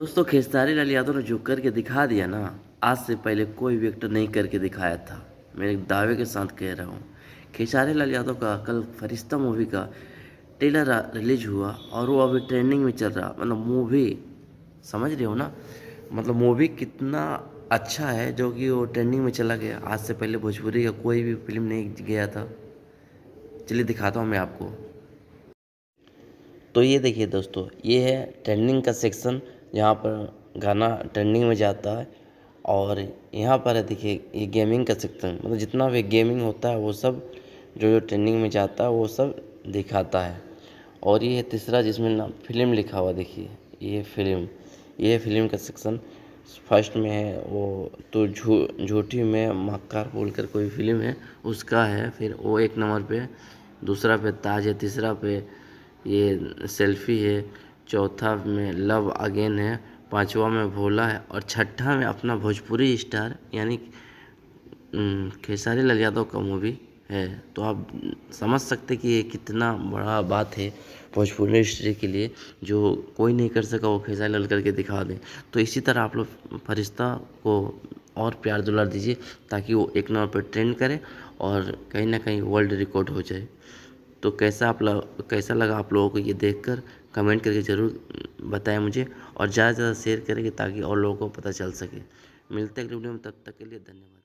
दोस्तों खेसारी लाल यादव ने जो करके दिखा दिया ना, आज से पहले कोई भी एक्टर नहीं करके दिखाया था। मैं एक दावे के साथ कह रहा हूँ। खेसारी लाल यादव का कल फरिश्ता मूवी का ट्रेलर रिलीज हुआ और वो अभी ट्रेंडिंग में चल रहा। मतलब मूवी, समझ रहे हो ना, मतलब मूवी कितना अच्छा है जो कि वो ट्रेंडिंग में चला गया। आज से पहले भोजपुरी का कोई भी फिल्म नहीं गया था। चलिए दिखाता हूँ मैं आपको। तो ये देखिए दोस्तों, ये है ट्रेंडिंग का सेक्शन जहाँ पर गाना ट्रेंडिंग में जाता है। और यहाँ पर है देखिए, ये गेमिंग का सेक्शन, मतलब जितना भी गेमिंग होता है वो सब जो जो ट्रेंडिंग में जाता है वो सब दिखाता है। और ये है तीसरा जिसमें ना फिल्म लिखा हुआ, देखिए ये फिल्म का सेक्शन। फर्स्ट में है वो तो झूठी में मक्कार बोलकर कोई फिल्म है, उसका है। फिर वो एक नंबर पे, दूसरा पे ताज है, तीसरा पे ये सेल्फी है, चौथा में लव अगेन है, पांचवा में भोला है और छठा में अपना भोजपुरी स्टार यानी खेसारी लाल यादव का मूवी है। तो आप समझ सकते कि ये कितना बड़ा बात है भोजपुरी इंडस्ट्री के लिए। जो कोई नहीं कर सका वो खेसारी लाल करके दिखा दें। तो इसी तरह आप लोग फरिश्ता को और प्यार दुलार दीजिए ताकि वो एक नंबर पर ट्रेंड करे और कहीं ना कहीं वर्ल्ड रिकॉर्ड हो जाए। तो कैसा लगा आप लोगों को ये देखकर, कमेंट करके ज़रूर बताएं मुझे। और ज़्यादा से ज़्यादा शेयर करेंगे ताकि और लोगों को पता चल सके। मिलते हैं अगले वीडियो में, तब तक के लिए धन्यवाद।